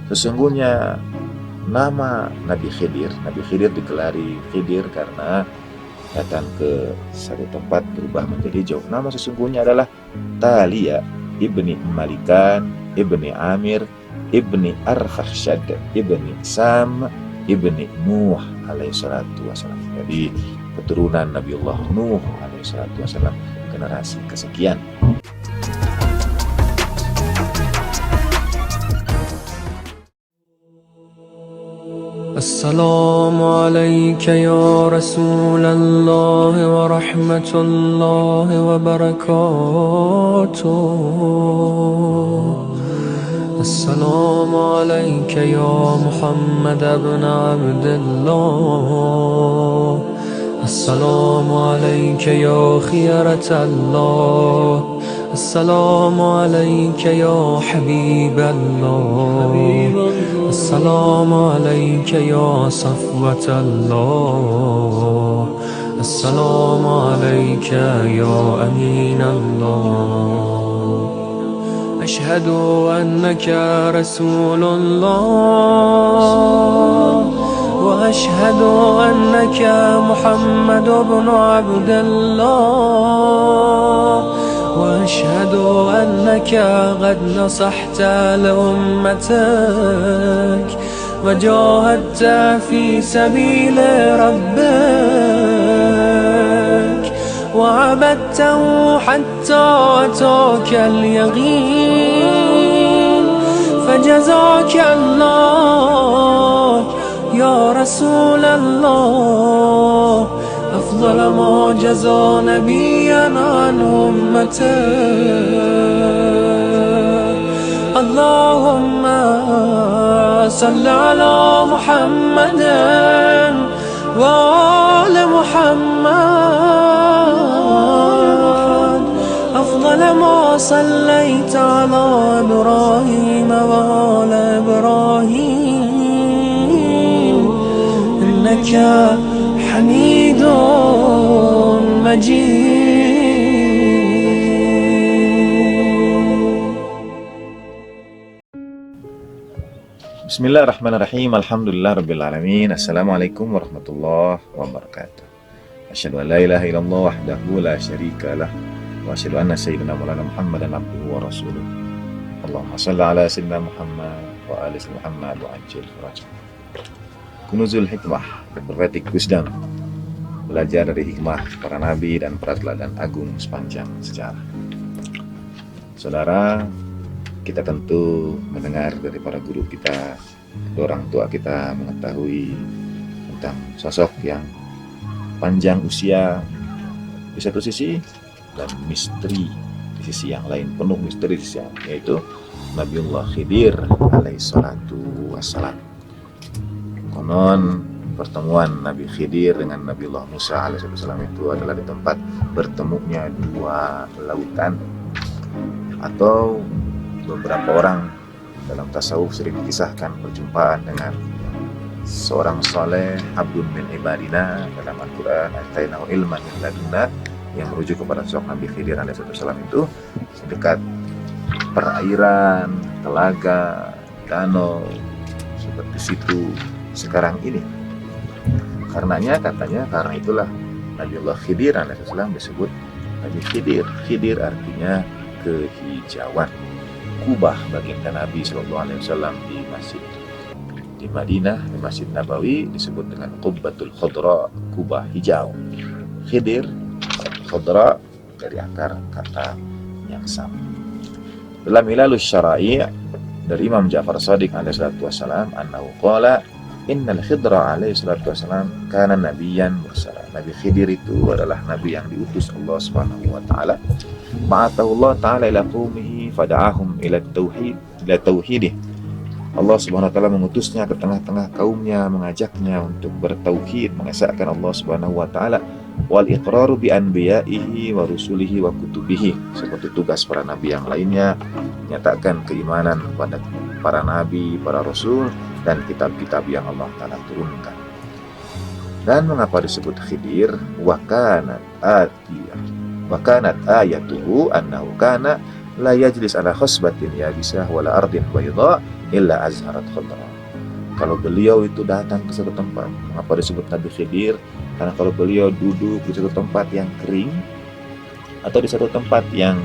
Sesungguhnya nama Nabi Khidir digelari Khidir karena datang ke satu tempat berubah menjadi jauh. Nama sesungguhnya adalah Talia ibni Malikan ibni Amir ibni Arfakhshad ibni Sam ibni Nuh alaihi salatu wassalam. Jadi keturunan Nabiullah Nuh alaihi salatu wassalam, generasi kesekian. السلام عليك يا رسول الله ورحمة الله وبركاته. السلام عليك يا محمد بن عبد الله. السلام عليك يا خيرة الله. السلام عليك يا حبيب الله. السلام عليك يا صفوة الله. السلام عليك يا أمين الله. أشهد أنك رسول الله، وأشهد أنك محمد بن عبد الله، وأشهد أنك قد نصحت لأمتك وجاهدت في سبيل ربك وعبدته حتى أتاك اليقين. فجزاك الله يا رسول الله أفضل ما جزى نبيا عن أمته. اللهم صل على محمد وآل محمد أفضل ما صليت على إبراهيم وآل إبراهيم إنك حميد مجيد. Bismillahirrahmanirrahim. Alhamdulillah rabbil alamin. Assalamualaikum warahmatullahi wabarakatuh. Asyhadu an la ilaha illallah wahdahu la syarika lah, wa asyhadu anna sayyidina maulana Muhammadan abduhu wa rasuluh. Allahumma shalli ala sayyidina Muhammad wa ali sayyidina Muhammad wa ajil farajah. Kunuzul hikmah, the prophetic wisdom. Belajar dari hikmah para nabi dan para teladan agung sepanjang sejarah. Saudara, kita tentu mendengar dari para guru kita, orang tua kita mengetahui tentang sosok yang panjang usia di satu sisi dan misteri di sisi yang lain, penuh misteri di sisi yang lain, yaitu Nabiullah Khidir alaihi salatu wassalam. Konon pertemuan Nabi Khidir dengan Nabiullah Musa alaihi salatu wassalam itu adalah di tempat bertemunya dua lautan, atau beberapa orang dalam tasawuf sering dikisahkan perjumpaan dengan seorang soleh abdun min ibadina dalam Al-Quran, atainahu ilman min ladunna, yang merujuk kepada sosok Nabi Khidir alaihissalam itu dekat perairan, telaga, danau seperti situ sekarang ini. Karena itulah Nabiullah Khidir alaihissalam disebut Nabi Khidir. Khidir artinya kehijauan. Kubah baginda Nabi SAW di masjid di Madinah, di Masjid Nabawi disebut dengan Qubbatul Khadra, kubah hijau. Khidir, Khadra dari akar kata yang sama. Dalam Ilalus Syara'i dari Imam Ja'far Shadiq alaihi salatu wassalam, annahu qala innal Khidra alaihi salatu wassalam kana nabiyyan mursala. Nabi Khidir itu adalah nabi yang diutus Allah Subhanahu wa taala. Ba'athahu Allah taala ila qaumihi fada'ahum ila tauhidih. Allah Subhanahu wa taala mengutusnya ke tengah-tengah kaumnya, mengajaknya untuk bertauhid, mengesahkan Allah Subhanahu wa taala, wal iqraru bi anbiya'ihi wa rusulihi wa kutubihi, seperti tugas para nabi yang lainnya, menyatakan keimanan kepada para nabi, para rasul dan kitab-kitab yang Allah taala turunkan. Dan mengapa disebut Khidir? Wa kanat ayatuhu annahu kana la yajlis ala khasbatin yabisah wala ardin bayda illa azharat khadra. Kalau beliau itu datang ke satu tempat, mengapa disebut Nabi Khidir? Karena kalau beliau duduk di satu tempat yang kering atau di satu tempat yang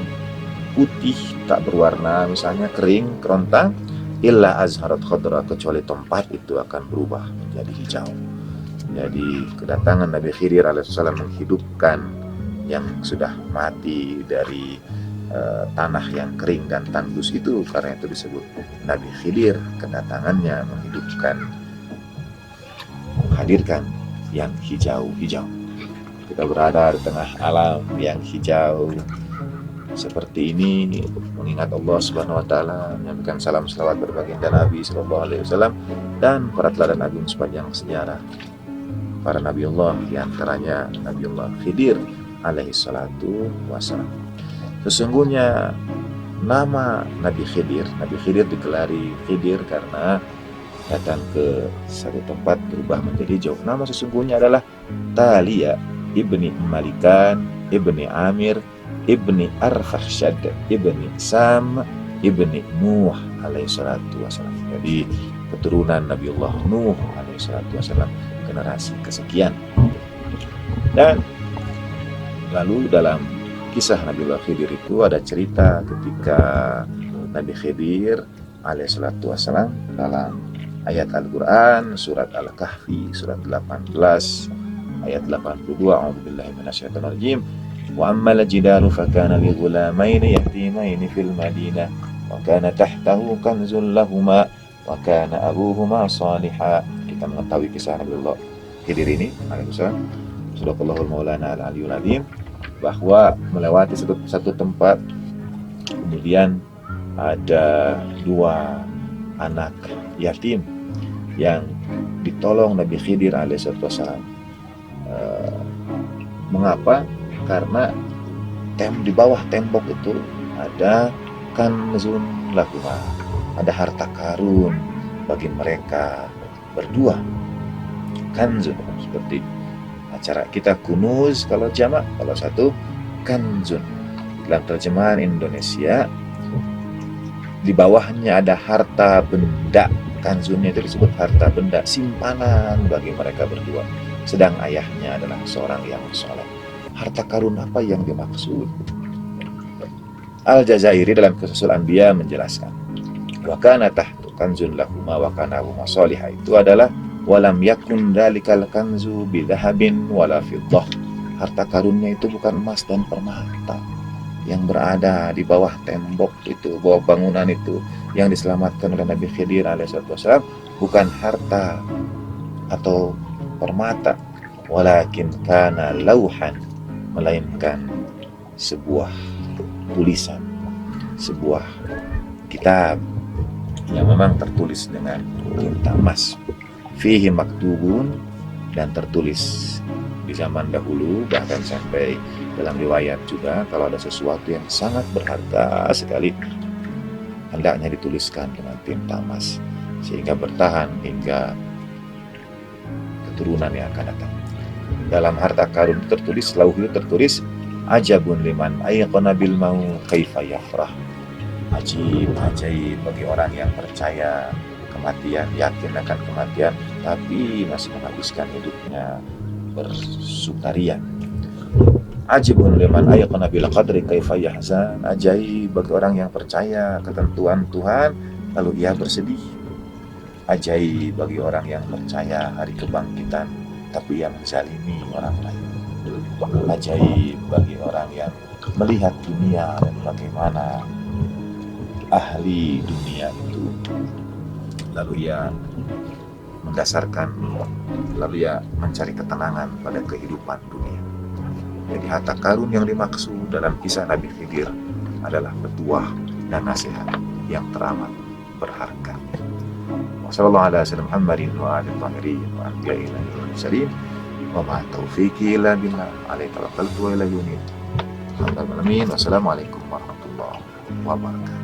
putih tak berwarna, misalnya kering, kerontang, illa azharat khadra, kecuali tempat itu akan berubah menjadi hijau. Jadi kedatangan Nabi Khidir alaihissalam menghidupkan yang sudah mati dari tanah yang kering dan tandus itu, karena itu disebut Nabi Khidir. Kedatangannya menghadirkan yang hijau-hijau. Kita berada di tengah alam yang hijau seperti ini, mengingat Allah Subhanahu wa taala, menyampaikan salam selawat berbaginda Nabi sallallahu alaihi wasallam dan para teladan agung sepanjang sejarah para Nabi Allah, diantaranya Nabi Allah Khidir alaihi salatu wassalam. Sesungguhnya nama Nabi Khidir digelari Khidir karena datang ke satu tempat berubah menjadi jauh. Nama sesungguhnya adalah Talia ibni Malikan ibni Amir ibni Arfakhshad ibni Sam ibni Nuh alaihi salatu wassalam. Jadi keturunan Nabi Allah Nuh alaihi salatu wassalam, generasi kesekian. Dan lalu dalam kisah Nabiullah Khidir itu ada cerita ketika Nabi Khidir alaihissalatu wassalam dalam ayat Al-Quran surat Al-Kahfi surat 18 ayat 82, a'udzubillahi minasyaitonir rajim, wa ammal jidaru fakana li ghulamaini yatimaini fil madinah wa kana tahtahu kanzun lahuma wa kana abuhuma salihah. Kita mengetahui kisah Nabiullah Khidir ini alaihissalam, sadaqallahul maulana al-aliyul azim, bahwa melewati satu tempat, kemudian ada dua anak yatim yang ditolong Nabi Khidir alaihissalam. Mengapa? Karena di bawah tembok itu ada kanzun lahuma, ada harta karun bagi mereka berdua. Kanzun seperti acara kita kunuz kalau jamak, kalau satu kanzun. Dalam terjemahan Indonesia, di bawahnya ada harta benda. Kanzunnya itu disebut harta benda, simpanan bagi mereka berdua. Sedang ayahnya adalah seorang yang soleh. Harta karun apa yang dimaksud? Al-Jazairi dalam Qisasul Anbiya menjelaskan, wa kana tahtu kanzun lahuma wa kana huma sholihah, itu adalah walam yakun dalikal kanzu bidhahabin wala fiddah. Harta karunnya itu bukan emas dan permata. Yang berada di bawah tembok itu, bawah bangunan itu, yang diselamatkan oleh Nabi Khidir alaihissalam, bukan harta atau permata, walakin kana lauhan, melainkan sebuah tulisan, sebuah kitab yang memang tertulis dengan tinta emas. Fihi maktubun, dan tertulis di zaman dahulu, bahkan sampai dalam riwayat juga, kalau ada sesuatu yang sangat berharga sekali, hendaknya dituliskan dengan tinta emas sehingga bertahan hingga keturunan yang akan datang. Dalam harta karun tertulis, lauh itu tertulis, ajabun liman ayqana bil maut kaifa yafrah. Ajaib bagi orang yang percaya kematian, yakin akan kematian, tapi masih menghabiskan hidupnya bersukaria. Ajibun liman ayqana bil qadri kaifa yahzan. Ajaib bagi orang yang percaya ketentuan Tuhan, lalu ia bersedih. Ajaib bagi orang yang percaya hari kebangkitan, tapi ia menzalimi orang lain. Ajaib bagi orang yang melihat dunia dan bagaimana ahli dunia itu, lalu ia mencari ketenangan pada kehidupan dunia. Jadi harta karun yang dimaksud dalam kisah Nabi Khidir adalah petuah dan nasihat yang teramat berharga. Wassallallahu ala sayyidina Muhammadin wa alihi tahirin wa anbiya'i wal mursalin wa ma taufiqi illa billah alaihi tawakkaltu wa ilayhi unib. Wassalamualaikum warahmatullahi wabarakatuh.